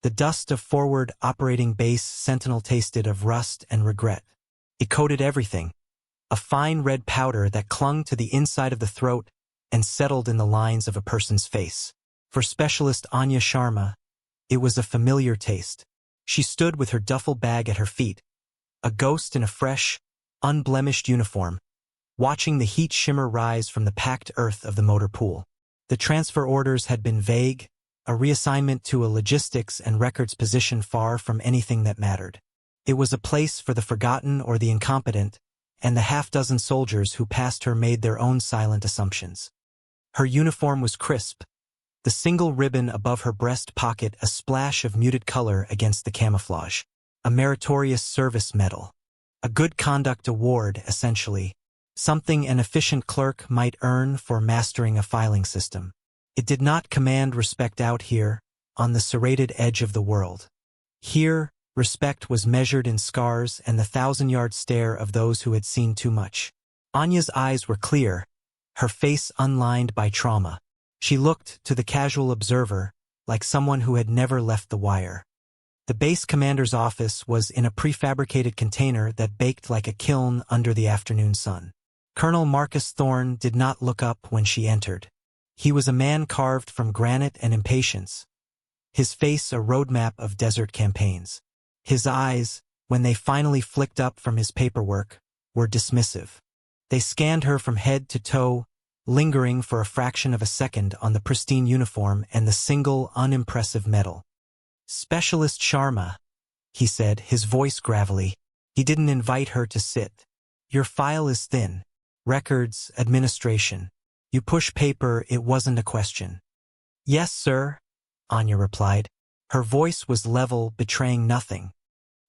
The dust of forward operating base Sentinel tasted of rust and regret. It coated everything, a fine red powder that clung to the inside of the throat and settled in the lines of a person's face. For Specialist Anya Sharma, it was a familiar taste. She stood with her duffel bag at her feet, a ghost in a fresh, unblemished uniform, watching the heat shimmer rise from the packed earth of the motor pool. The transfer orders had been vague, a reassignment to a logistics and records position far from anything that mattered. It was a place for the forgotten or the incompetent, and the half-dozen soldiers who passed her made their own silent assumptions. Her uniform was crisp, the single ribbon above her breast pocket a splash of muted color against the camouflage. A meritorious service medal. A good conduct award, essentially. Something an efficient clerk might earn for mastering a filing system. It did not command respect out here, on the serrated edge of the world. Here, respect was measured in scars and the 1,000-yard stare of those who had seen too much. Anya's eyes were clear, her face unlined by trauma. She looked, to the casual observer, like someone who had never left the wire. The base commander's office was in a prefabricated container that baked like a kiln under the afternoon sun. Colonel Marcus Thorne did not look up when she entered. He was a man carved from granite and impatience, his face a roadmap of desert campaigns. His eyes, when they finally flicked up from his paperwork, were dismissive. They scanned her from head to toe, lingering for a fraction of a second on the pristine uniform and the single, unimpressive medal. "Specialist Sharma," he said, his voice gravelly. He didn't invite her to sit. "Your file is thin. Records, administration. You push paper, it wasn't a question." "Yes, sir," Anya replied. Her voice was level, betraying nothing.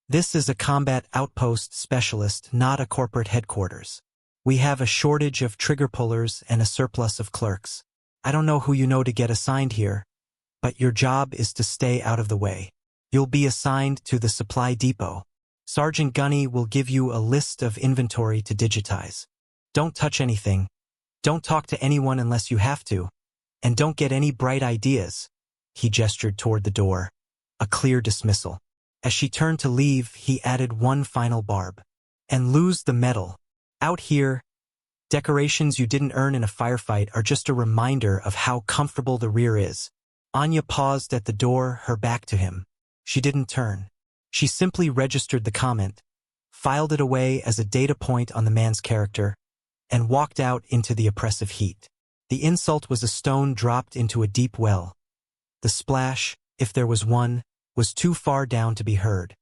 "This is a combat outpost specialist, not a corporate headquarters. We have a shortage of trigger pullers and a surplus of clerks. I don't know who you know to get assigned here, but your job is to stay out of the way. You'll be assigned to the supply depot. Sergeant Gunny will give you a list of inventory to digitize. Don't touch anything. Don't talk to anyone unless you have to. And don't get any bright ideas." He gestured toward the door. A clear dismissal. As she turned to leave, he added one final barb. "And lose the medal. Out here, decorations you didn't earn in a firefight are just a reminder of how comfortable the rear is." Anya paused at the door, her back to him. She didn't turn. She simply registered the comment, filed it away as a data point on the man's character, and walked out into the oppressive heat. The insult was a stone dropped into a deep well. The splash, if there was one, was too far down to be heard.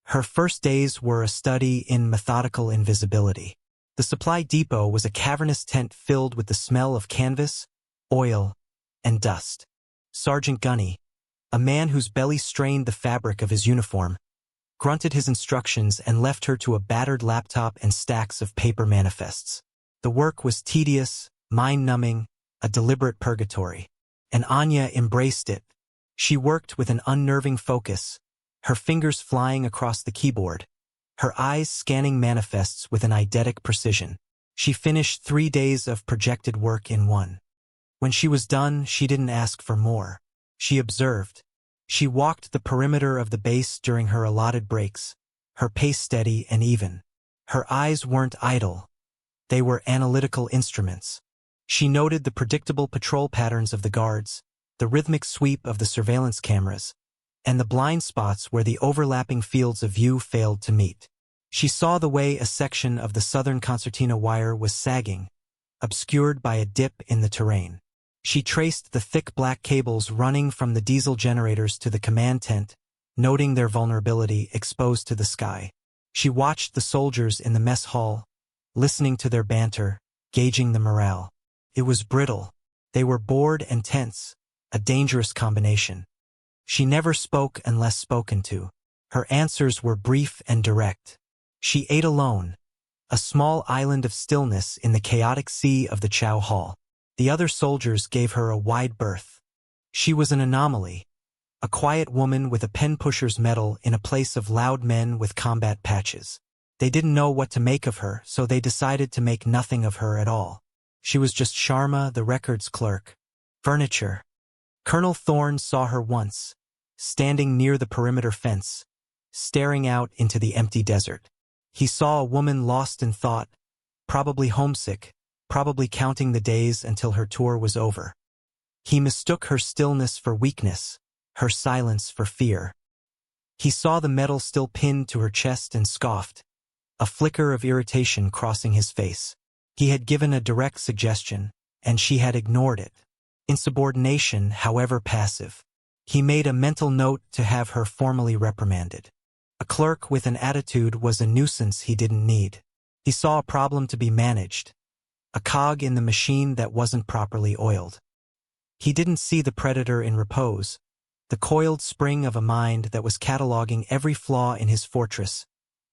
Her first days were a study in methodical invisibility. The supply depot was a cavernous tent filled with the smell of canvas, oil, and dust. Sergeant Gunny, a man whose belly strained the fabric of his uniform, grunted his instructions and left her to a battered laptop and stacks of paper manifests. The work was tedious, mind-numbing, a deliberate purgatory. And Anya embraced it. She worked with an unnerving focus, her fingers flying across the keyboard, her eyes scanning manifests with an eidetic precision. She finished 3 days of projected work in one. When she was done, she didn't ask for more. She observed. She walked the perimeter of the base during her allotted breaks, her pace steady and even. Her eyes weren't idle. They were analytical instruments. She noted the predictable patrol patterns of the guards, the rhythmic sweep of the surveillance cameras, and the blind spots where the overlapping fields of view failed to meet. She saw the way a section of the southern concertina wire was sagging, obscured by a dip in the terrain. She traced the thick black cables running from the diesel generators to the command tent, noting their vulnerability exposed to the sky. She watched the soldiers in the mess hall, listening to their banter, gauging the morale. It was brittle. They were bored and tense, a dangerous combination. She never spoke unless spoken to. Her answers were brief and direct. She ate alone, a small island of stillness in the chaotic sea of the Chow Hall. The other soldiers gave her a wide berth. She was an anomaly, a quiet woman with a pen-pusher's medal in a place of loud men with combat patches. They didn't know what to make of her, so they decided to make nothing of her at all. She was just Sharma, the records clerk. Furniture. Colonel Thorne saw her once, standing near the perimeter fence, staring out into the empty desert. He saw a woman lost in thought, probably homesick, probably counting the days until her tour was over. He mistook her stillness for weakness, her silence for fear. He saw the medal still pinned to her chest and scoffed, a flicker of irritation crossing his face. He had given a direct suggestion, and she had ignored it. Insubordination, however passive. He made a mental note to have her formally reprimanded. A clerk with an attitude was a nuisance he didn't need. He saw a problem to be managed, a cog in the machine that wasn't properly oiled. He didn't see the predator in repose, the coiled spring of a mind that was cataloging every flaw in his fortress,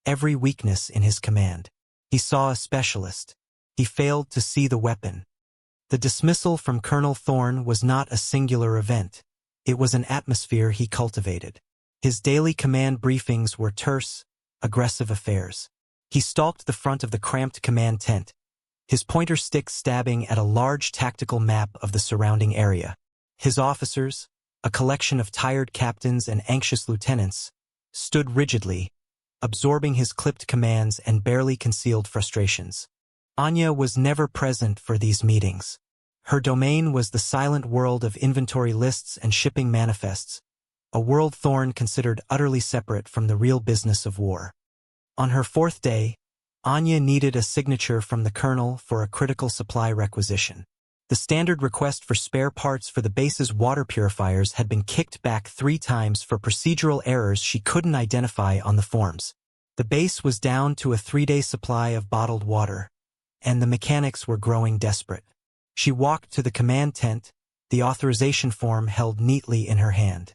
every weakness in his command. He saw a specialist. He failed to see the weapon. The dismissal from Colonel Thorne was not a singular event. It was an atmosphere he cultivated. His daily command briefings were terse, aggressive affairs. He stalked the front of the cramped command tent, his pointer stick stabbing at a large tactical map of the surrounding area. His officers, a collection of tired captains and anxious lieutenants, stood rigidly, absorbing his clipped commands and barely concealed frustrations. Anya was never present for these meetings. Her domain was the silent world of inventory lists and shipping manifests, a world Thorne considered utterly separate from the real business of war. On her fourth day, Anya needed a signature from the colonel for a critical supply requisition. The standard request for spare parts for the base's water purifiers had been kicked back 3 times for procedural errors she couldn't identify on the forms. The base was down to a 3-day supply of bottled water, and the mechanics were growing desperate. She walked to the command tent, the authorization form held neatly in her hand.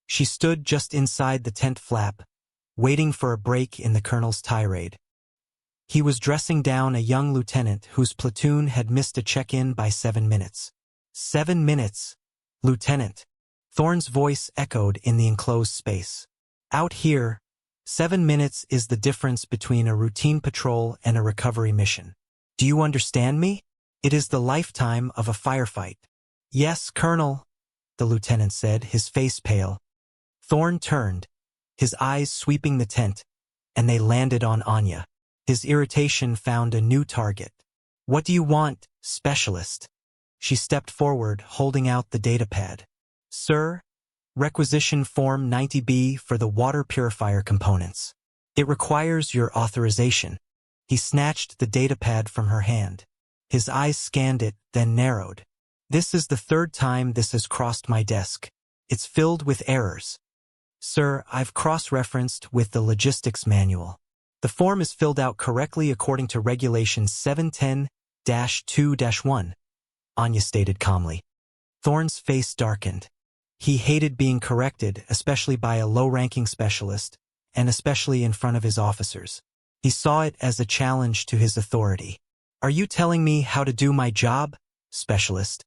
She stood just inside the tent flap, waiting for a break in the colonel's tirade. He was dressing down a young lieutenant whose platoon had missed a check-in by 7 minutes. 7 minutes, Lieutenant. Thorne's voice echoed in the enclosed space. Out here, 7 minutes is the difference between a routine patrol and a recovery mission. Do you understand me? It is the lifetime of a firefight. Yes, Colonel, the lieutenant said, his face pale. Thorne turned, his eyes sweeping the tent, and they landed on Anya. His irritation found a new target. What do you want, specialist? She stepped forward, holding out the datapad. Sir, requisition form 90B for the water purifier components. It requires your authorization. He snatched the datapad from her hand. His eyes scanned it, then narrowed. This is the 3rd time this has crossed my desk. It's filled with errors. Sir, I've cross-referenced with the logistics manual. The form is filled out correctly according to Regulation 710-2-1, Anya stated calmly. Thorne's face darkened. He hated being corrected, especially by a low-ranking specialist, and especially in front of his officers. He saw it as a challenge to his authority. Are you telling me how to do my job, specialist?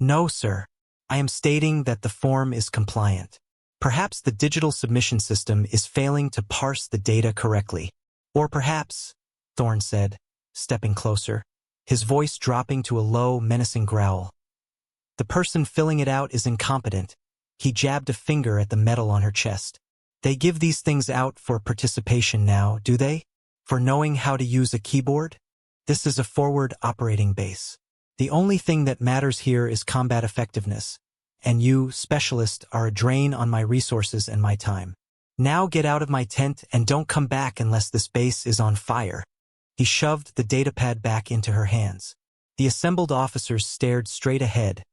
No, sir. I am stating that the form is compliant. Perhaps the digital submission system is failing to parse the data correctly. Or perhaps, Thorne said, stepping closer, his voice dropping to a low, menacing growl. The person filling it out is incompetent. He jabbed a finger at the metal on her chest. They give these things out for participation now, do they? For knowing how to use a keyboard? This is a forward operating base. The only thing that matters here is combat effectiveness, and you, specialist, are a drain on my resources and my time. Now get out of my tent and don't come back unless this base is on fire. He shoved the datapad back into her hands. The assembled officers stared straight ahead,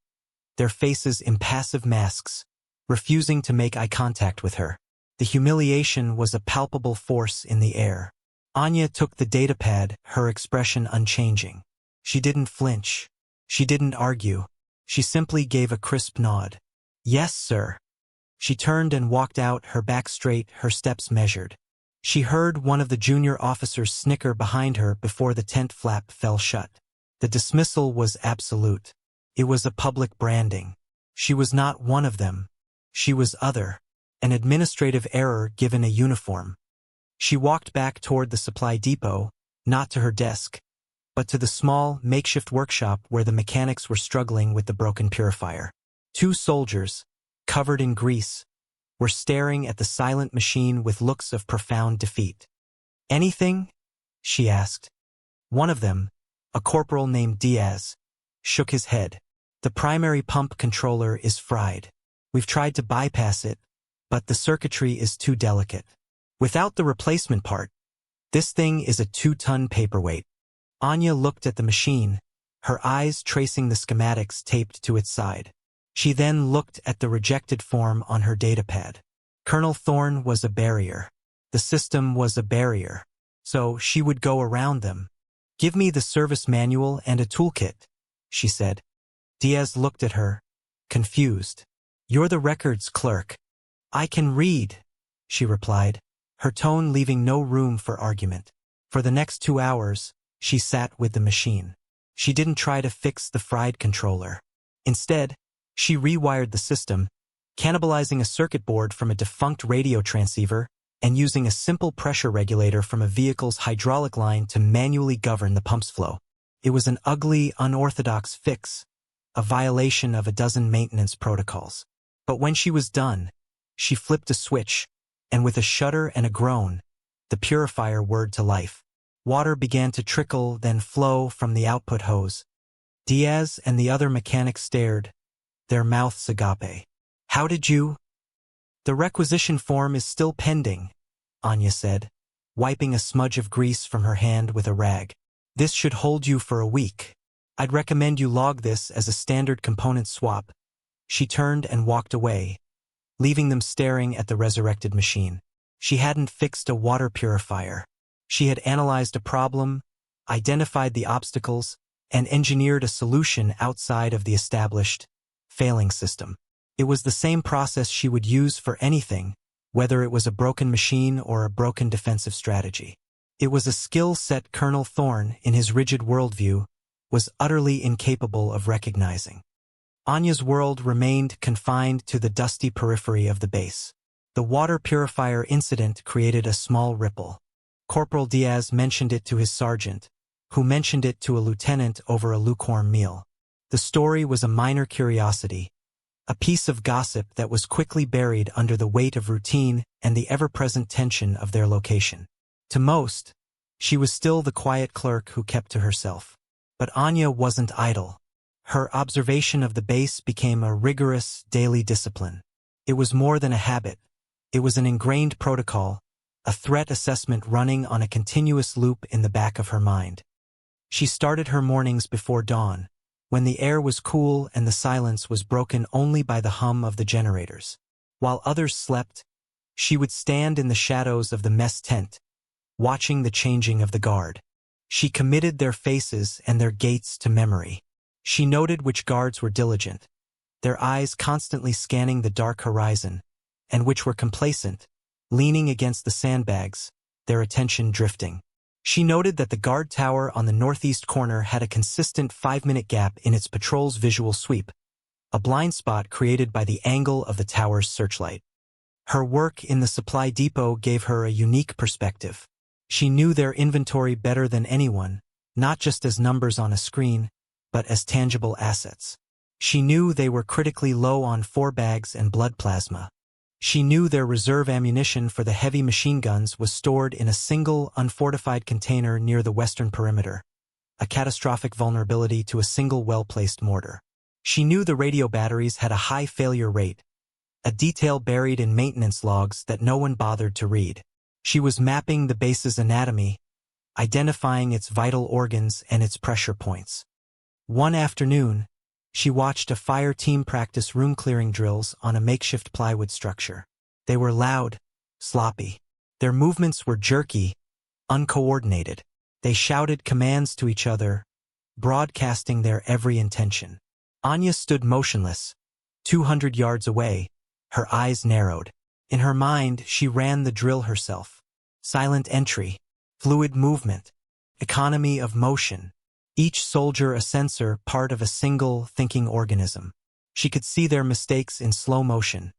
their faces impassive masks, refusing to make eye contact with her. The humiliation was a palpable force in the air. Anya took the datapad, her expression unchanging. She didn't flinch. She didn't argue. She simply gave a crisp nod. Yes, sir. She turned and walked out, her back straight, her steps measured. She heard one of the junior officers snicker behind her before the tent flap fell shut. The dismissal was absolute. It was a public branding. She was not one of them. She was other. An administrative error given a uniform. She walked back toward the supply depot, not to her desk, but to the small, makeshift workshop where the mechanics were struggling with the broken purifier. 2 soldiers, covered in grease, were staring at the silent machine with looks of profound defeat. "Anything?" she asked. One of them, a corporal named Diaz, shook his head. "The primary pump controller is fried. We've tried to bypass it, but the circuitry is too delicate. Without the replacement part, this thing is a 2-ton paperweight." Anya looked at the machine, her eyes tracing the schematics taped to its side. She then looked at the rejected form on her datapad. Colonel Thorne was a barrier. The system was a barrier. So she would go around them. "Give me the service manual and a toolkit," she said. Diaz looked at her, confused. "You're the records clerk." "I can read," she replied, her tone leaving no room for argument. For the next 2 hours, she sat with the machine. She didn't try to fix the fried controller. Instead, she rewired the system, cannibalizing a circuit board from a defunct radio transceiver and using a simple pressure regulator from a vehicle's hydraulic line to manually govern the pump's flow. It was an ugly, unorthodox fix, a violation of a dozen maintenance protocols. But when she was done, she flipped a switch, and with a shudder and a groan, the purifier whirred to life. Water began to trickle, then flow from the output hose. Diaz and the other mechanics stared, their mouths agape. "How did you—" "The requisition form is still pending," Anya said, wiping a smudge of grease from her hand with a rag. "This should hold you for a week. I'd recommend you log this as a standard component swap." She turned and walked away, leaving them staring at the resurrected machine. She hadn't fixed a water purifier. She had analyzed a problem, identified the obstacles, and engineered a solution outside of the established, failing system. It was the same process she would use for anything, whether it was a broken machine or a broken defensive strategy. It was a skill set Colonel Thorne, in his rigid worldview, was utterly incapable of recognizing. Anya's world remained confined to the dusty periphery of the base. The water purifier incident created a small ripple. Corporal Diaz mentioned it to his sergeant, who mentioned it to a lieutenant over a lukewarm meal. The story was a minor curiosity, a piece of gossip that was quickly buried under the weight of routine and the ever-present tension of their location. To most, she was still the quiet clerk who kept to herself. But Anya wasn't idle. Her observation of the base became a rigorous, daily discipline. It was more than a habit. It was an ingrained protocol, a threat assessment running on a continuous loop in the back of her mind. She started her mornings before dawn, when the air was cool and the silence was broken only by the hum of the generators. While others slept, she would stand in the shadows of the mess tent, watching the changing of the guard. She committed their faces and their gaits to memory. She noted which guards were diligent, their eyes constantly scanning the dark horizon, and which were complacent, leaning against the sandbags, their attention drifting. She noted that the guard tower on the northeast corner had a consistent 5-minute gap in its patrol's visual sweep, a blind spot created by the angle of the tower's searchlight. Her work in the supply depot gave her a unique perspective. She knew their inventory better than anyone, not just as numbers on a screen, but as tangible assets. She knew they were critically low on 4 bags and blood plasma. She knew their reserve ammunition for the heavy machine guns was stored in a single, unfortified container near the western perimeter, a catastrophic vulnerability to a single well-placed mortar. She knew the radio batteries had a high failure rate, a detail buried in maintenance logs that no one bothered to read. She was mapping the base's anatomy, identifying its vital organs and its pressure points. One afternoon, she watched a fire team practice room-clearing drills on a makeshift plywood structure. They were loud, sloppy. Their movements were jerky, uncoordinated. They shouted commands to each other, broadcasting their every intention. Anya stood motionless, 200 yards away, her eyes narrowed. In her mind, she ran the drill herself. Silent entry, fluid movement, economy of motion. Each soldier a sensor, part of a single, thinking organism. She could see their mistakes in slow motion.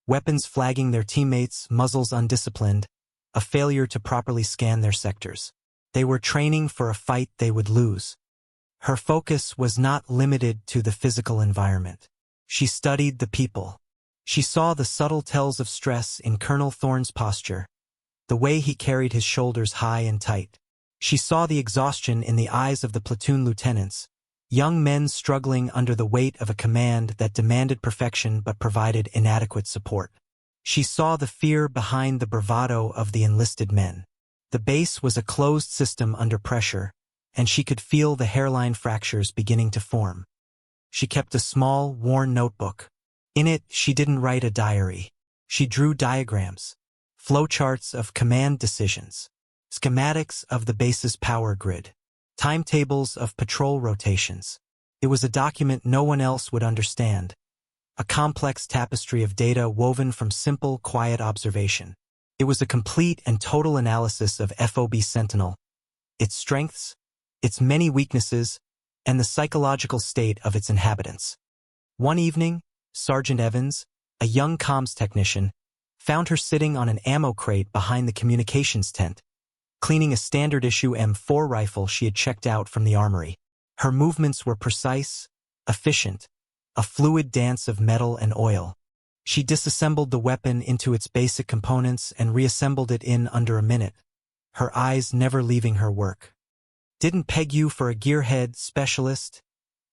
Weapons flagging their teammates, muzzles undisciplined, a failure to properly scan their sectors. They were training for a fight they would lose. Her focus was not limited to the physical environment. She studied the people. She saw the subtle tells of stress in Colonel Thorne's posture, the way he carried his shoulders high and tight. She saw the exhaustion in the eyes of the platoon lieutenants, young men struggling under the weight of a command that demanded perfection but provided inadequate support. She saw the fear behind the bravado of the enlisted men. The base was a closed system under pressure, and she could feel the hairline fractures beginning to form. She kept a small, worn notebook. In it, she didn't write a diary. She drew diagrams, flowcharts of command decisions, schematics of the base's power grid, timetables of patrol rotations. It was a document no one else would understand, a complex tapestry of data woven from simple, quiet observation. It was a complete and total analysis of FOB Sentinel, its strengths, its many weaknesses, and the psychological state of its inhabitants. One evening, Sergeant Evans, a young comms technician, found her sitting on an ammo crate behind the communications tent, cleaning a standard-issue M4 rifle she had checked out from the armory. Her movements were precise, efficient, a fluid dance of metal and oil. She disassembled the weapon into its basic components and reassembled it in under a minute, her eyes never leaving her work. "Didn't peg you for a gearhead specialist?"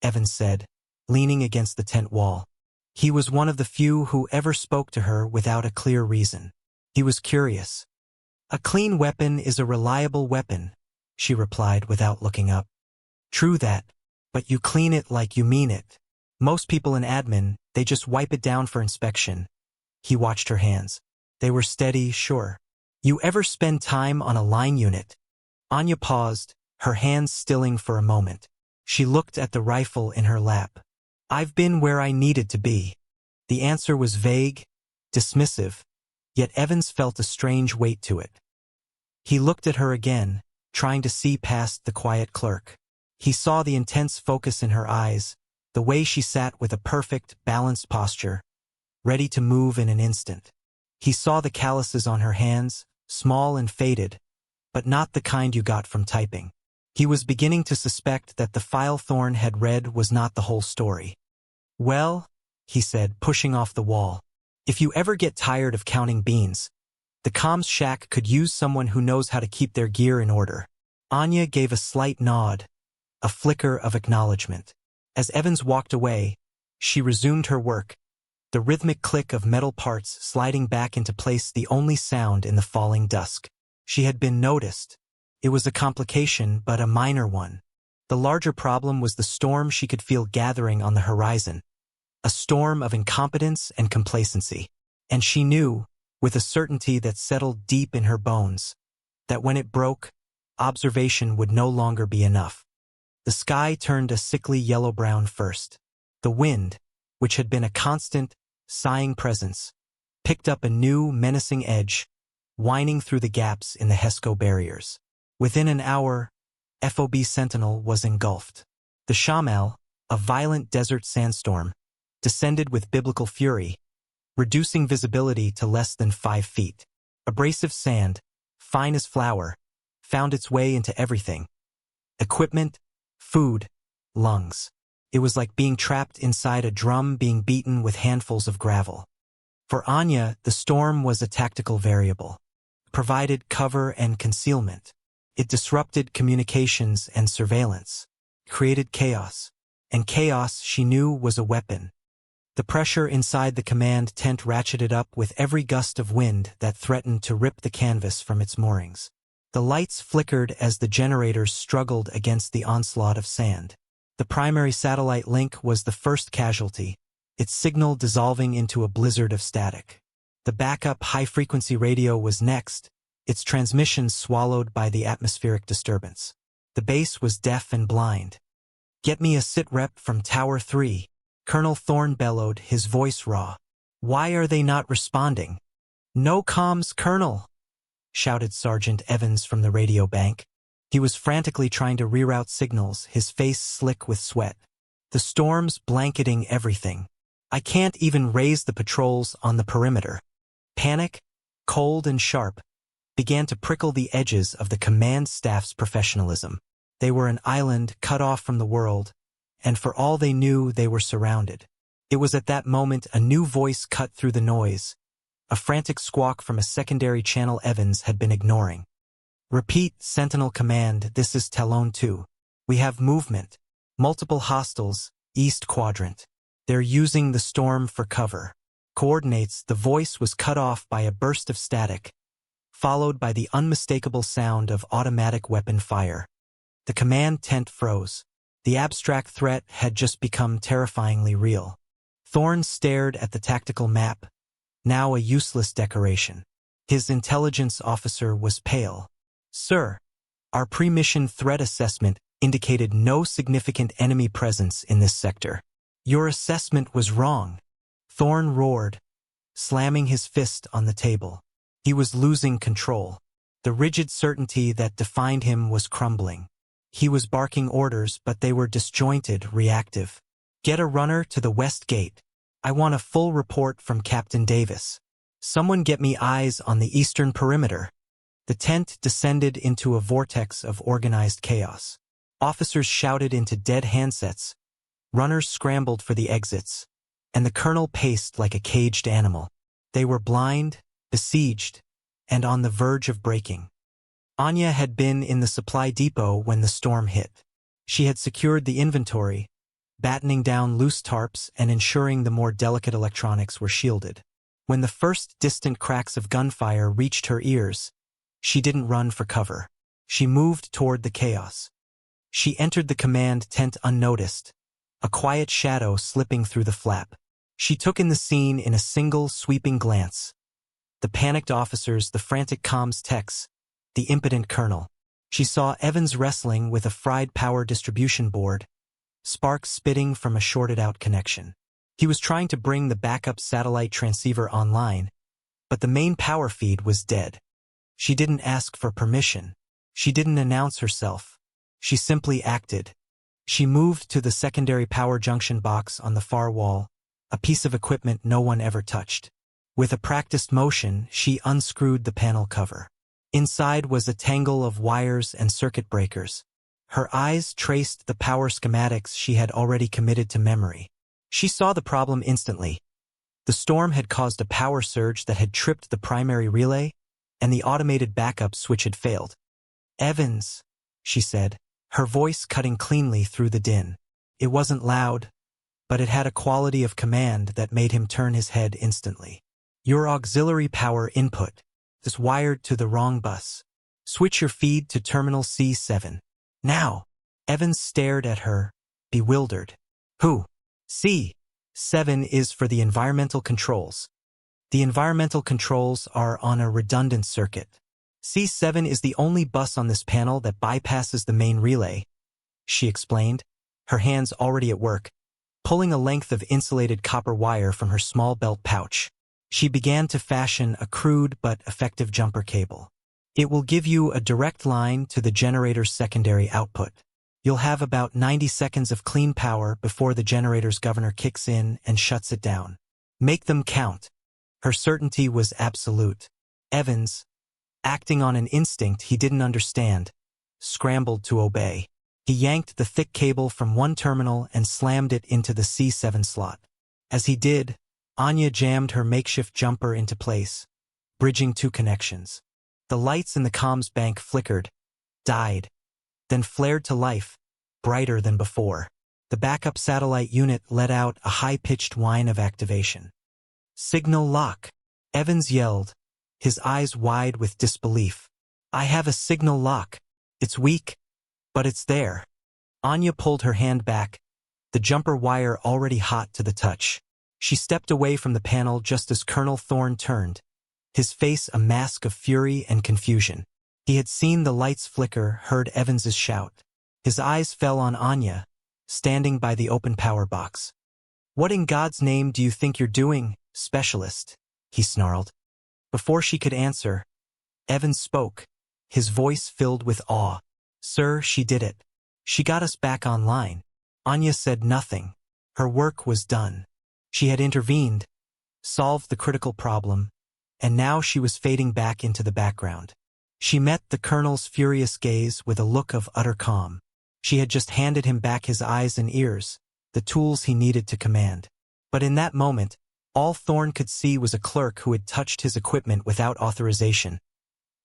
Evans said, leaning against the tent wall. He was one of the few who ever spoke to her without a clear reason. He was curious. "A clean weapon is a reliable weapon," she replied without looking up. "True that, but you clean it like you mean it. Most people in admin, they just wipe it down for inspection." He watched her hands. They were steady, sure. "You ever spend time on a line unit?" Anya paused, her hands stilling for a moment. She looked at the rifle in her lap. "I've been where I needed to be." The answer was vague, dismissive, yet Evans felt a strange weight to it. He looked at her again, trying to see past the quiet clerk. He saw the intense focus in her eyes, the way she sat with a perfect, balanced posture, ready to move in an instant. He saw the calluses on her hands, small and faded, but not the kind you got from typing. He was beginning to suspect that the file Thorne had read was not the whole story. "Well," he said, pushing off the wall, "if you ever get tired of counting beans, the comms shack could use someone who knows how to keep their gear in order." Anya gave a slight nod, a flicker of acknowledgement. As Evans walked away, she resumed her work, the rhythmic click of metal parts sliding back into place the only sound in the falling dusk. She had been noticed. It was a complication, but a minor one. The larger problem was the storm she could feel gathering on the horizon, a storm of incompetence and complacency. And she knew, with a certainty that settled deep in her bones, that when it broke, observation would no longer be enough. The sky turned a sickly yellow-brown first. The wind, which had been a constant, sighing presence, picked up a new, menacing edge, whining through the gaps in the HESCO barriers. Within an hour, FOB Sentinel was engulfed. The Shamal, a violent desert sandstorm, descended with biblical fury, reducing visibility to less than 5 feet. Abrasive sand, fine as flour, found its way into everything. Equipment, food, lungs. It was like being trapped inside a drum being beaten with handfuls of gravel. For Anya, the storm was a tactical variable. It provided cover and concealment. It disrupted communications and surveillance, created chaos, and chaos, she knew, was a weapon. The pressure inside the command tent ratcheted up with every gust of wind that threatened to rip the canvas from its moorings. The lights flickered as the generators struggled against the onslaught of sand. The primary satellite link was the first casualty, its signal dissolving into a blizzard of static. The backup high-frequency radio was next, its transmissions swallowed by the atmospheric disturbance. The base was deaf and blind. "Get me a sit rep from Tower 3, Colonel Thorne bellowed, his voice raw. "Why are they not responding?" "No comms, Colonel," shouted Sergeant Evans from the radio bank. He was frantically trying to reroute signals, his face slick with sweat. "The storm's blanketing everything. I can't even raise the patrols on the perimeter." Panic, cold and sharp, began to prickle the edges of the command staff's professionalism. They were an island cut off from the world, and for all they knew, they were surrounded. It was at that moment a new voice cut through the noise, a frantic squawk from a secondary channel Evans had been ignoring. "Repeat, Sentinel Command, this is Talon 2. We have movement. Multiple hostiles, East Quadrant. They're using the storm for cover. Coordinates." The voice was cut off by a burst of static, followed by the unmistakable sound of automatic weapon fire. The command tent froze. The abstract threat had just become terrifyingly real. Thorne stared at the tactical map, now a useless decoration. His intelligence officer was pale. "Sir, our pre-mission threat assessment indicated no significant enemy presence in this sector." "Your assessment was wrong," Thorne roared, slamming his fist on the table. He was losing control. The rigid certainty that defined him was crumbling. He was barking orders, but they were disjointed, reactive. "Get a runner to the west gate. I want a full report from Captain Davis. Someone get me eyes on the eastern perimeter." The tent descended into a vortex of organized chaos. Officers shouted into dead handsets. Runners scrambled for the exits, and the colonel paced like a caged animal. They were blind, besieged, and on the verge of breaking. Anya had been in the supply depot when the storm hit. She had secured the inventory, battening down loose tarps and ensuring the more delicate electronics were shielded. When the first distant cracks of gunfire reached her ears, she didn't run for cover. She moved toward the chaos. She entered the command tent unnoticed, a quiet shadow slipping through the flap. She took in the scene in a single sweeping glance. The panicked officers, the frantic comms techs, the impotent colonel. She saw Evans wrestling with a fried power distribution board, sparks spitting from a shorted-out connection. He was trying to bring the backup satellite transceiver online, but the main power feed was dead. She didn't ask for permission. She didn't announce herself. She simply acted. She moved to the secondary power junction box on the far wall, a piece of equipment no one ever touched. With a practiced motion, she unscrewed the panel cover. Inside was a tangle of wires and circuit breakers. Her eyes traced the power schematics she had already committed to memory. She saw the problem instantly. The storm had caused a power surge that had tripped the primary relay, and the automated backup switch had failed. "Evans," she said, her voice cutting cleanly through the din. It wasn't loud, but it had a quality of command that made him turn his head instantly. "Your auxiliary power input is wired to the wrong bus. Switch your feed to terminal C7. Now." Evans stared at her, bewildered. "Who? C7 is for the environmental controls. The environmental controls are on a redundant circuit. C7 is the only bus on this panel that bypasses the main relay," she explained, her hands already at work, pulling a length of insulated copper wire from her small belt pouch. She began to fashion a crude but effective jumper cable. "It will give you a direct line to the generator's secondary output. You'll have about 90 seconds of clean power before the generator's governor kicks in and shuts it down. Make them count." Her certainty was absolute. Evans, acting on an instinct he didn't understand, scrambled to obey. He yanked the thick cable from one terminal and slammed it into the C7 slot. As he did, Anya jammed her makeshift jumper into place, bridging two connections. The lights in the comms bank flickered, died, then flared to life, brighter than before. The backup satellite unit let out a high-pitched whine of activation. "Signal lock," Evans yelled, his eyes wide with disbelief. "I have a signal lock. It's weak, but it's there." Anya pulled her hand back, the jumper wire already hot to the touch. She stepped away from the panel just as Colonel Thorne turned, his face a mask of fury and confusion. He had seen the lights flicker, heard Evans's shout. His eyes fell on Anya, standing by the open power box. "What in God's name do you think you're doing, specialist?" he snarled. Before she could answer, Evans spoke, his voice filled with awe. "Sir, she did it. She got us back online." Anya said nothing. Her work was done. She had intervened, solved the critical problem, and now she was fading back into the background. She met the colonel's furious gaze with a look of utter calm. She had just handed him back his eyes and ears, the tools he needed to command. But in that moment, all Thorne could see was a clerk who had touched his equipment without authorization,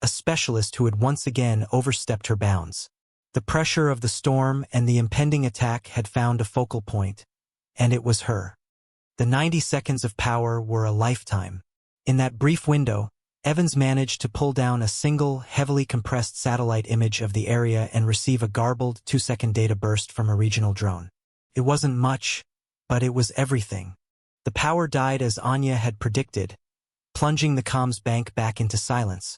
a specialist who had once again overstepped her bounds. The pressure of the storm and the impending attack had found a focal point, and it was her. The 90 seconds of power were a lifetime. In that brief window, Evans managed to pull down a single, heavily compressed satellite image of the area and receive a garbled 2-second data burst from a regional drone. It wasn't much, but it was everything. The power died as Anya had predicted, plunging the comms bank back into silence.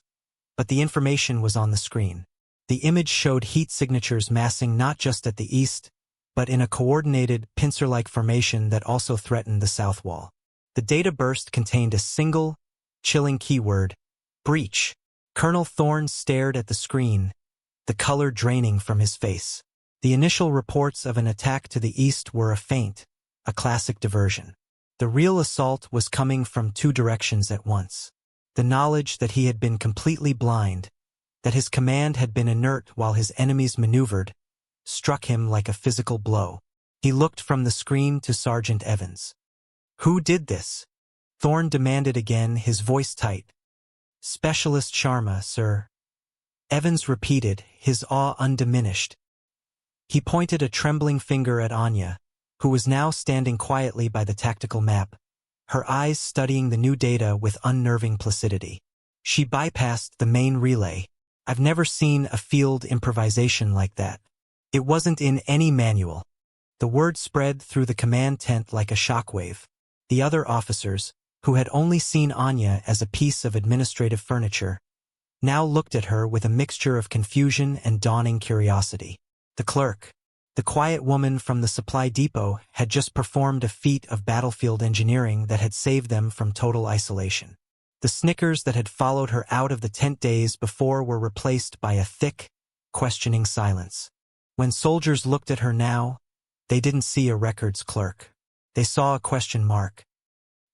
But the information was on the screen. The image showed heat signatures massing not just at the east, but in a coordinated, pincer-like formation that also threatened the south wall. The data burst contained a single, chilling keyword: breach. Colonel Thorne stared at the screen, the color draining from his face. The initial reports of an attack to the east were a feint, a classic diversion. The real assault was coming from two directions at once. The knowledge that he had been completely blind, that his command had been inert while his enemies maneuvered, struck him like a physical blow. He looked from the screen to Sergeant Evans. "Who did this?" Thorne demanded again, his voice tight. "Specialist Sharma, sir." Evans repeated, his awe undiminished. He pointed a trembling finger at Anya, who was now standing quietly by the tactical map, her eyes studying the new data with unnerving placidity. She bypassed the main relay. "I've never seen a field improvisation like that. It wasn't in any manual." The word spread through the command tent like a shockwave. The other officers, who had only seen Anya as a piece of administrative furniture, now looked at her with a mixture of confusion and dawning curiosity. The clerk, the quiet woman from the supply depot, had just performed a feat of battlefield engineering that had saved them from total isolation. The snickers that had followed her out of the tent days before were replaced by a thick, questioning silence. When soldiers looked at her now, they didn't see a records clerk. They saw a question mark.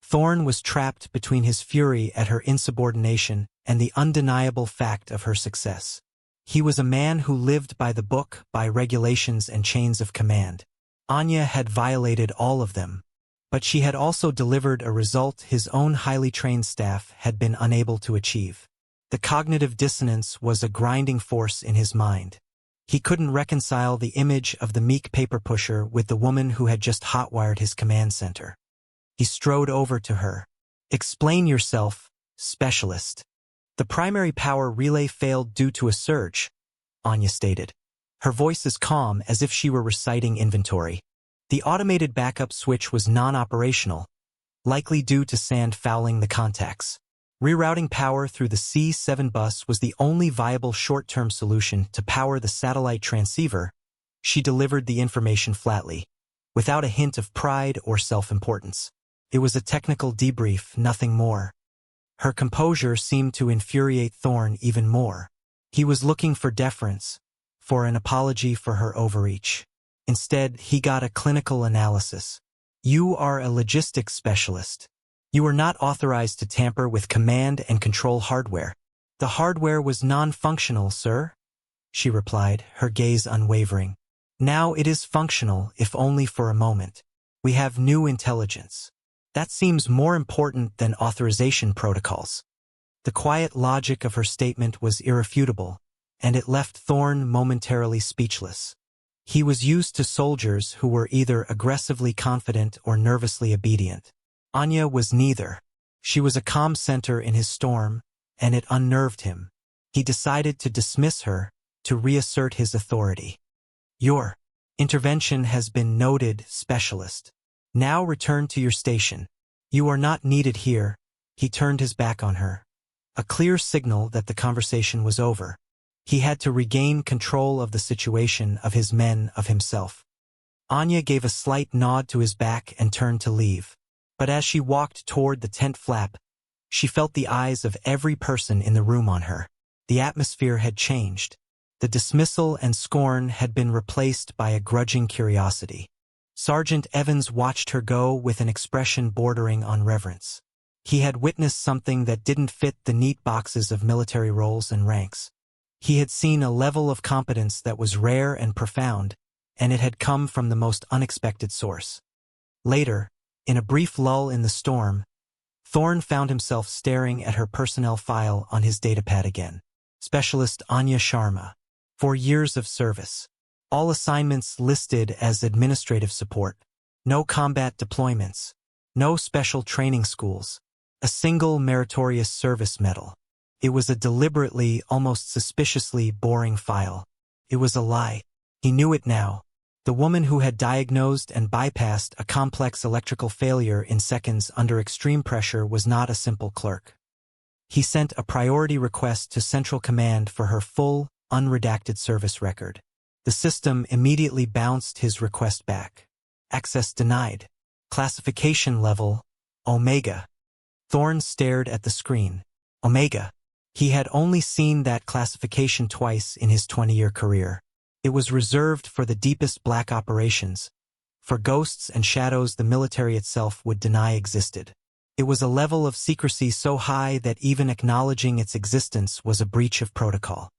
Thorne was trapped between his fury at her insubordination and the undeniable fact of her success. He was a man who lived by the book, by regulations and chains of command. Anya had violated all of them, but she had also delivered a result his own highly trained staff had been unable to achieve. The cognitive dissonance was a grinding force in his mind. He couldn't reconcile the image of the meek paper pusher with the woman who had just hotwired his command center. He strode over to her. "Explain yourself, specialist." "The primary power relay failed due to a surge," Anya stated. Her voice as calm as if she were reciting inventory. "The automated backup switch was non-operational, likely due to sand fouling the contacts. Rerouting power through the C7 bus was the only viable short-term solution to power the satellite transceiver." She delivered the information flatly, without a hint of pride or self-importance. It was a technical debrief, nothing more. Her composure seemed to infuriate Thorne even more. He was looking for deference, for an apology for her overreach. Instead, he got a clinical analysis. "You are a logistics specialist. You are not authorized to tamper with command and control hardware." "The hardware was non-functional, sir," she replied, her gaze unwavering. "Now it is functional, if only for a moment. We have new intelligence. That seems more important than authorization protocols." The quiet logic of her statement was irrefutable, and it left Thorne momentarily speechless. He was used to soldiers who were either aggressively confident or nervously obedient. Anya was neither. She was a calm center in his storm, and it unnerved him. He decided to dismiss her, to reassert his authority. "Your intervention has been noted, specialist. Now return to your station. You are not needed here." He turned his back on her. A clear signal that the conversation was over. He had to regain control of the situation, of his men, of himself. Anya gave a slight nod to his back and turned to leave. But as she walked toward the tent flap, she felt the eyes of every person in the room on her. The atmosphere had changed. The dismissal and scorn had been replaced by a grudging curiosity. Sergeant Evans watched her go with an expression bordering on reverence. He had witnessed something that didn't fit the neat boxes of military roles and ranks. He had seen a level of competence that was rare and profound, and it had come from the most unexpected source. Later, In a brief lull in the storm, Thorne found himself staring at her personnel file on his datapad again. Specialist Anya Sharma. 4 years of service. All assignments listed as administrative support. No combat deployments. No special training schools. A single meritorious service medal. It was a deliberately, almost suspiciously boring file. It was a lie. He knew it now. The woman who had diagnosed and bypassed a complex electrical failure in seconds under extreme pressure was not a simple clerk. He sent a priority request to Central Command for her full, unredacted service record. The system immediately bounced his request back. Access denied. Classification level, Omega. Thorne stared at the screen. Omega. He had only seen that classification twice in his 20-year career. It was reserved for the deepest black operations, for ghosts and shadows the military itself would deny existed. It was a level of secrecy so high that even acknowledging its existence was a breach of protocol.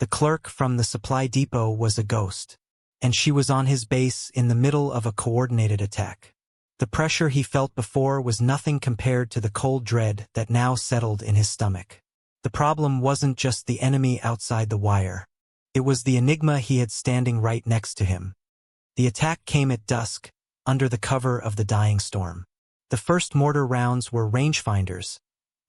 The clerk from the supply depot was a ghost, and she was on his base in the middle of a coordinated attack. The pressure he felt before was nothing compared to the cold dread that now settled in his stomach. The problem wasn't just the enemy outside the wire. It was the enigma he had standing right next to him. The attack came at dusk, under the cover of the dying storm. The first mortar rounds were rangefinders,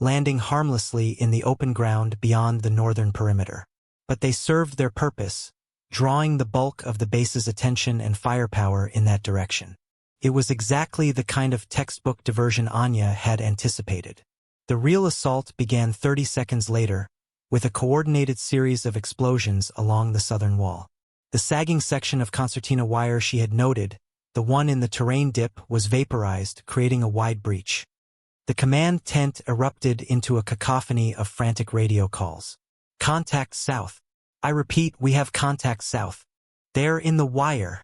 landing harmlessly in the open ground beyond the northern perimeter. But they served their purpose, drawing the bulk of the base's attention and firepower in that direction. It was exactly the kind of textbook diversion Anya had anticipated. The real assault began 30 seconds later, with a coordinated series of explosions along the southern wall. The sagging section of concertina wire she had noted, the one in the terrain dip, was vaporized, creating a wide breach. The command tent erupted into a cacophony of frantic radio calls. Contact south. I repeat, we have contact south. They're in the wire.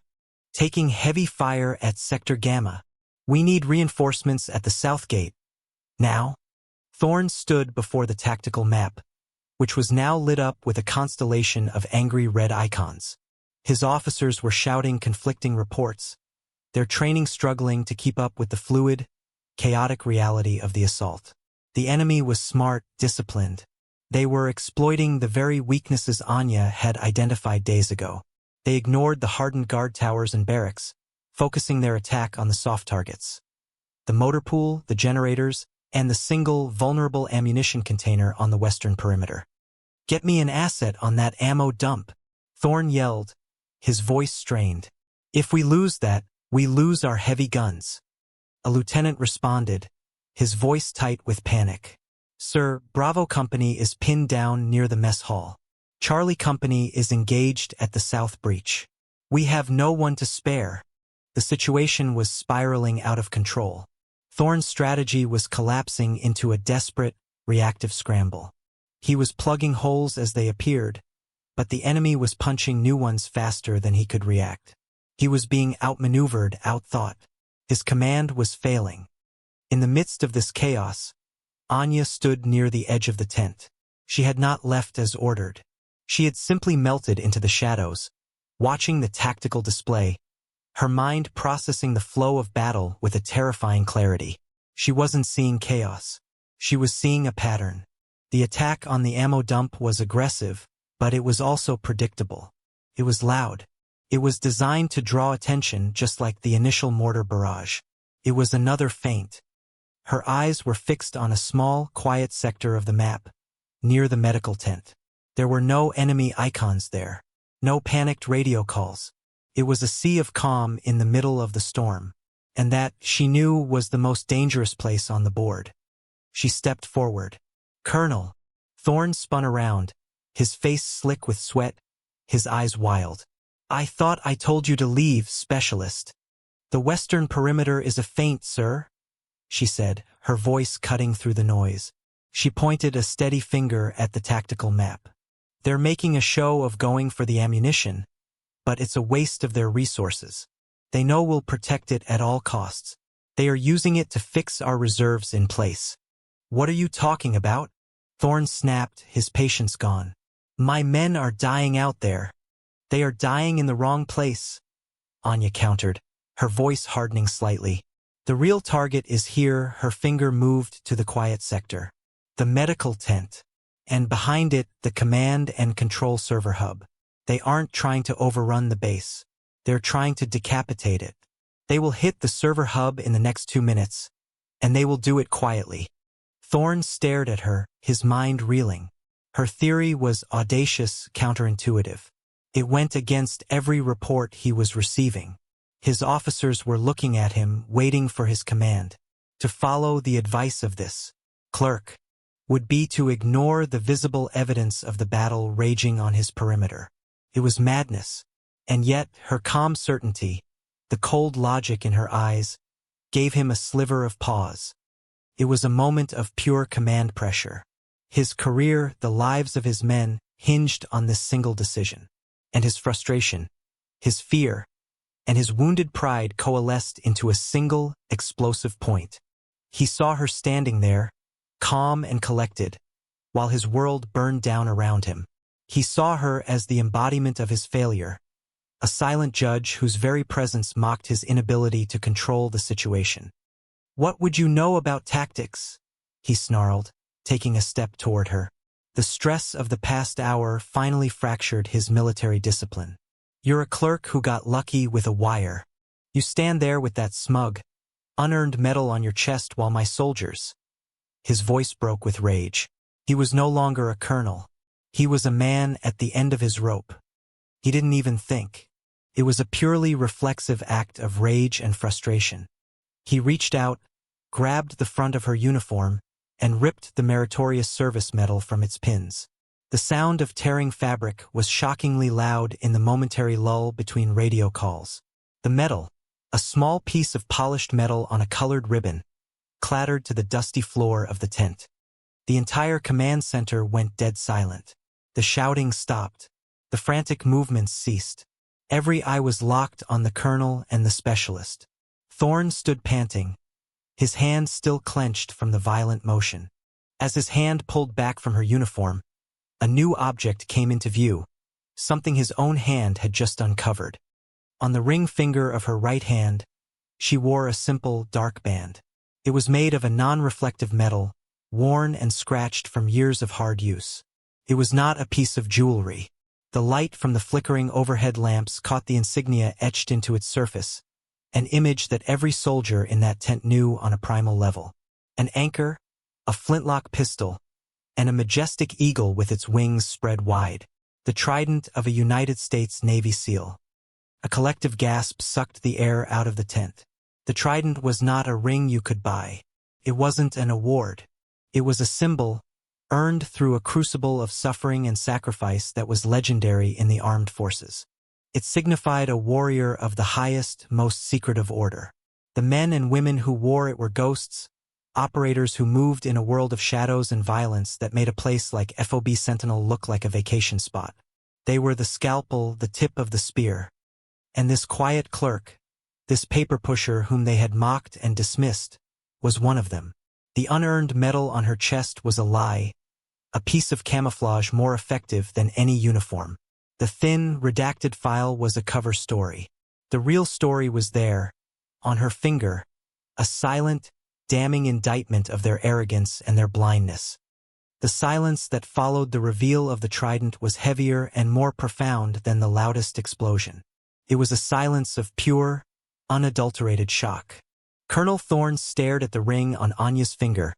Taking heavy fire at Sector Gamma. We need reinforcements at the south gate. Now? Thorne stood before the tactical map, which was now lit up with a constellation of angry red icons. His officers were shouting conflicting reports, their training struggling to keep up with the fluid, chaotic reality of the assault. The enemy was smart, disciplined. They were exploiting the very weaknesses Anya had identified days ago. They ignored the hardened guard towers and barracks, focusing their attack on the soft targets. The motor pool, the generators, and the single, vulnerable ammunition container on the western perimeter. Get me an asset on that ammo dump, Thorne yelled, his voice strained. If we lose that, we lose our heavy guns. A lieutenant responded, his voice tight with panic. Sir, Bravo Company is pinned down near the mess hall. Charlie Company is engaged at the south breach. We have no one to spare. The situation was spiraling out of control. Thorne's strategy was collapsing into a desperate, reactive scramble. He was plugging holes as they appeared, but the enemy was punching new ones faster than he could react. He was being outmaneuvered, outthought. His command was failing. In the midst of this chaos, Anya stood near the edge of the tent. She had not left as ordered. She had simply melted into the shadows, watching the tactical display, her mind processing the flow of battle with a terrifying clarity. She wasn't seeing chaos. She was seeing a pattern. The attack on the ammo dump was aggressive, but it was also predictable. It was loud. It was designed to draw attention just like the initial mortar barrage. It was another feint. Her eyes were fixed on a small, quiet sector of the map, near the medical tent. There were no enemy icons there. No panicked radio calls. It was a sea of calm in the middle of the storm, and that, she knew, was the most dangerous place on the board. She stepped forward. Colonel. Thorne spun around, his face slick with sweat, his eyes wild. I thought I told you to leave, Specialist. The western perimeter is a feint, sir, she said, her voice cutting through the noise. She pointed a steady finger at the tactical map. They're making a show of going for the ammunition, but it's a waste of their resources. They know we'll protect it at all costs. They are using it to fix our reserves in place. What are you talking about? Thorne snapped, his patience gone. My men are dying out there. They are dying in the wrong place, Anya countered, her voice hardening slightly. The real target is here. Her finger moved to the quiet sector. The medical tent. And behind it, the command and control server hub. They aren't trying to overrun the base. They're trying to decapitate it. They will hit the server hub in the next 2 minutes, and they will do it quietly. Thorne stared at her, his mind reeling. Her theory was audacious, counterintuitive. It went against every report he was receiving. His officers were looking at him, waiting for his command. To follow the advice of this clerk would be to ignore the visible evidence of the battle raging on his perimeter. It was madness. And yet, her calm certainty, the cold logic in her eyes, gave him a sliver of pause. It was a moment of pure command pressure. His career, the lives of his men, hinged on this single decision. And his frustration, his fear, and his wounded pride coalesced into a single, explosive point. He saw her standing there, calm and collected, while his world burned down around him. He saw her as the embodiment of his failure, a silent judge whose very presence mocked his inability to control the situation. "What would you know about tactics?" he snarled, taking a step toward her. The stress of the past hour finally fractured his military discipline. "You're a clerk who got lucky with a wire. You stand there with that smug, unearned medal on your chest while my soldiers—" His voice broke with rage. He was no longer a colonel. He was a man at the end of his rope. He didn't even think. It was a purely reflexive act of rage and frustration. He reached out, grabbed the front of her uniform, and ripped the Meritorious Service Medal from its pins. The sound of tearing fabric was shockingly loud in the momentary lull between radio calls. The medal, a small piece of polished metal on a colored ribbon, clattered to the dusty floor of the tent. The entire command center went dead silent. The shouting stopped. The frantic movements ceased. Every eye was locked on the colonel and the specialist. Thorne stood panting, his hand still clenched from the violent motion. As his hand pulled back from her uniform, a new object came into view, something his own hand had just uncovered. On the ring finger of her right hand, she wore a simple, dark band. It was made of a non-reflective metal, worn and scratched from years of hard use. It was not a piece of jewelry. The light from the flickering overhead lamps caught the insignia etched into its surface, an image that every soldier in that tent knew on a primal level. An anchor, a flintlock pistol, and a majestic eagle with its wings spread wide. The trident of a United States Navy SEAL. A collective gasp sucked the air out of the tent. The trident was not a ring you could buy. It wasn't an award. It was a symbol, earned through a crucible of suffering and sacrifice that was legendary in the armed forces. It signified a warrior of the highest, most secretive order. The men and women who wore it were ghosts, operators who moved in a world of shadows and violence that made a place like FOB Sentinel look like a vacation spot. They were the scalpel, the tip of the spear. And this quiet clerk, this paper pusher whom they had mocked and dismissed, was one of them. The unearned medal on her chest was a lie, a piece of camouflage more effective than any uniform. The thin, redacted file was a cover story. The real story was there, on her finger, a silent, damning indictment of their arrogance and their blindness. The silence that followed the reveal of the trident was heavier and more profound than the loudest explosion. It was a silence of pure, unadulterated shock. Colonel Thorne stared at the ring on Anya's finger,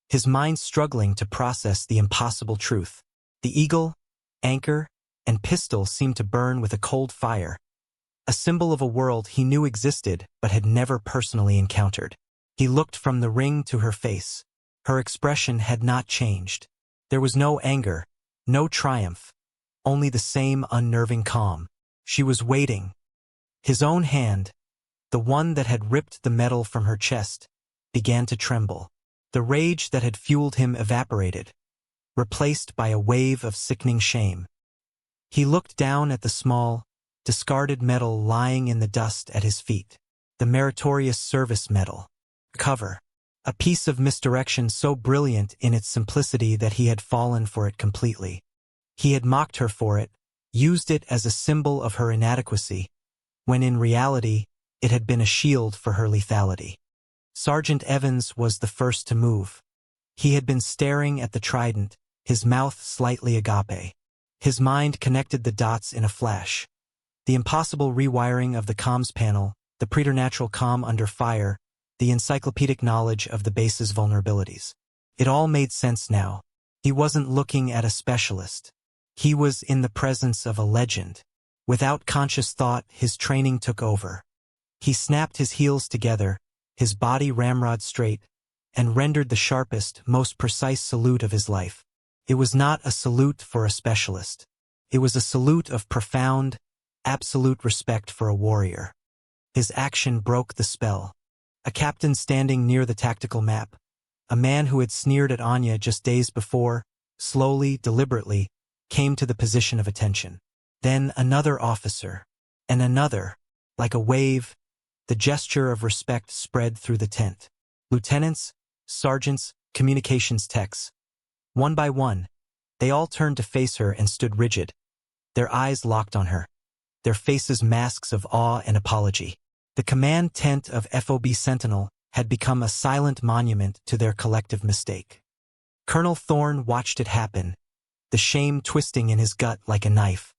his mind struggling to process the impossible truth. The eagle, anchor, and pistol seemed to burn with a cold fire, a symbol of a world he knew existed but had never personally encountered. He looked from the ring to her face. Her expression had not changed. There was no anger, no triumph, only the same unnerving calm. She was waiting. His own hand, the one that had ripped the medal from her chest, began to tremble. The rage that had fueled him evaporated, replaced by a wave of sickening shame. He looked down at the small, discarded medal lying in the dust at his feet. The Meritorious Service Medal. Cover. A piece of misdirection so brilliant in its simplicity that he had fallen for it completely. He had mocked her for it, used it as a symbol of her inadequacy, when in reality, it had been a shield for her lethality. Sergeant Evans was the first to move. He had been staring at the trident, his mouth slightly agape. His mind connected the dots in a flash. The impossible rewiring of the comms panel, the preternatural calm under fire, the encyclopedic knowledge of the base's vulnerabilities. It all made sense now. He wasn't looking at a specialist. He was in the presence of a legend. Without conscious thought, his training took over. He snapped his heels together, his body ramrod straight, and rendered the sharpest, most precise salute of his life. It was not a salute for a specialist. It was a salute of profound, absolute respect for a warrior. His action broke the spell. A captain standing near the tactical map, a man who had sneered at Anya just days before, slowly, deliberately, came to the position of attention. Then another officer, and another, like a wave, the gesture of respect spread through the tent. Lieutenants, sergeants, communications techs. One by one, they all turned to face her and stood rigid, their eyes locked on her, their faces masks of awe and apology. The command tent of FOB Sentinel had become a silent monument to their collective mistake. Colonel Thorne watched it happen, the shame twisting in his gut like a knife.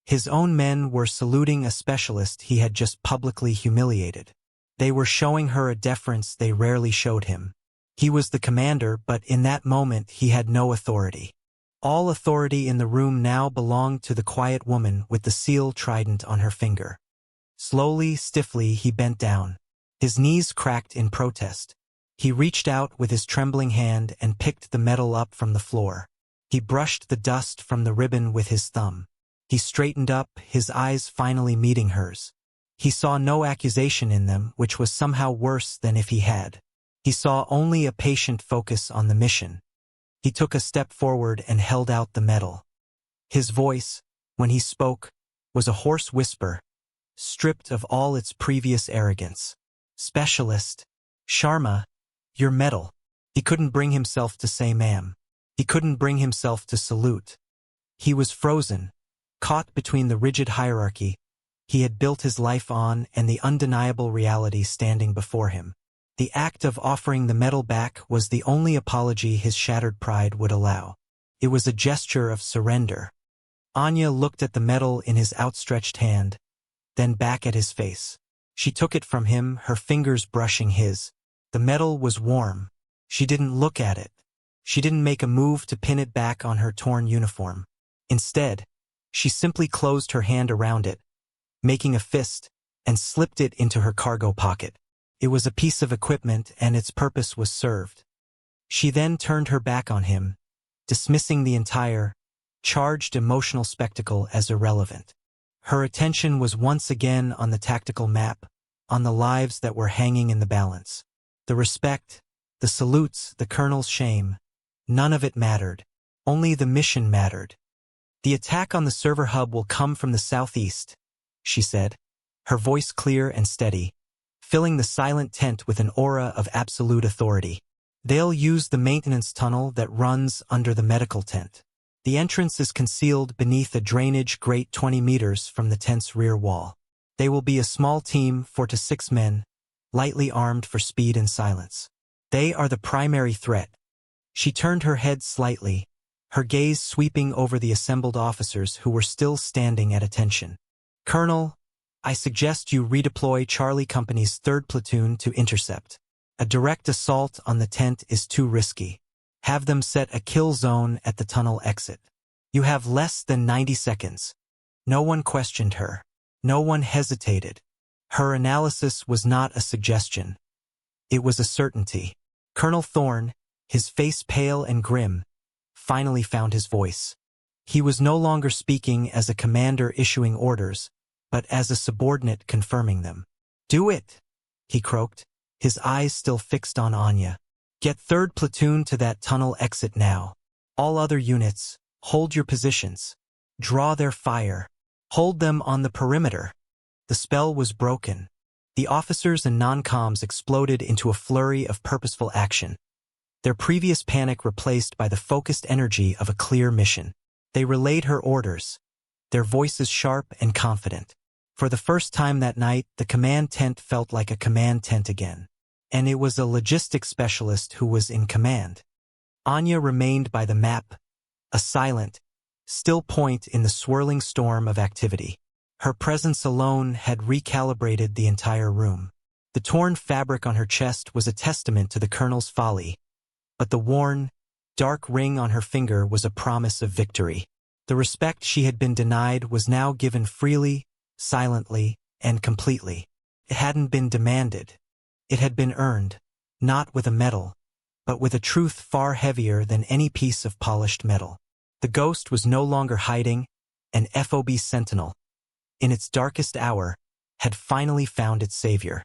His own men were saluting a specialist he had just publicly humiliated. They were showing her a deference they rarely showed him. He was the commander, but in that moment he had no authority. All authority in the room now belonged to the quiet woman with the seal trident on her finger. Slowly, stiffly, he bent down. His knees cracked in protest. He reached out with his trembling hand and picked the metal up from the floor. He brushed the dust from the ribbon with his thumb. He straightened up, his eyes finally meeting hers. He saw no accusation in them, which was somehow worse than if he had. He saw only a patient focus on the mission. He took a step forward and held out the metal. His voice, when he spoke, was a hoarse whisper, stripped of all its previous arrogance. "Specialist. Sharma, your medal." He couldn't bring himself to say ma'am. He couldn't bring himself to salute. He was frozen, caught between the rigid hierarchy he had built his life on and the undeniable reality standing before him. The act of offering the medal back was the only apology his shattered pride would allow. It was a gesture of surrender. Anya looked at the medal in his outstretched hand, then back at his face. She took it from him, her fingers brushing his. The medal was warm. She didn't look at it. She didn't make a move to pin it back on her torn uniform. Instead, she simply closed her hand around it, making a fist, and slipped it into her cargo pocket. It was a piece of equipment and its purpose was served. She then turned her back on him, dismissing the entire, charged emotional spectacle as irrelevant. Her attention was once again on the tactical map, on the lives that were hanging in the balance. The respect, the salutes, the colonel's shame, none of it mattered. Only the mission mattered. "The attack on the server hub will come from the southeast," she said, her voice clear and steady, filling the silent tent with an aura of absolute authority. "They'll use the maintenance tunnel that runs under the medical tent. The entrance is concealed beneath a drainage grate 20 meters from the tent's rear wall. They will be a small team, 4 to 6 men, lightly armed for speed and silence. They are the primary threat." She turned her head slightly, her gaze sweeping over the assembled officers who were still standing at attention. "Colonel, I suggest you redeploy Charlie Company's 3rd platoon to intercept. A direct assault on the tent is too risky. Have them set a kill zone at the tunnel exit. You have less than 90 seconds. No one questioned her. No one hesitated. Her analysis was not a suggestion. It was a certainty. Colonel Thorne, his face pale and grim, finally found his voice. He was no longer speaking as a commander issuing orders, but as a subordinate confirming them. "Do it," he croaked, his eyes still fixed on Anya. "Get 3rd platoon to that tunnel exit now. All other units, hold your positions. Draw their fire. Hold them on the perimeter." The spell was broken. The officers and non-coms exploded into a flurry of purposeful action, their previous panic replaced by the focused energy of a clear mission. They relayed her orders, their voices sharp and confident. For the first time that night, the command tent felt like a command tent again. and it was a logistics specialist who was in command. Anya remained by the map, a silent, still point in the swirling storm of activity. Her presence alone had recalibrated the entire room. The torn fabric on her chest was a testament to the colonel's folly, but the worn, dark ring on her finger was a promise of victory. The respect she had been denied was now given freely, silently, and completely. It hadn't been demanded. It had been earned, not with a medal, but with a truth far heavier than any piece of polished metal. The ghost was no longer hiding, an FOB sentinel, in its darkest hour, had finally found its savior.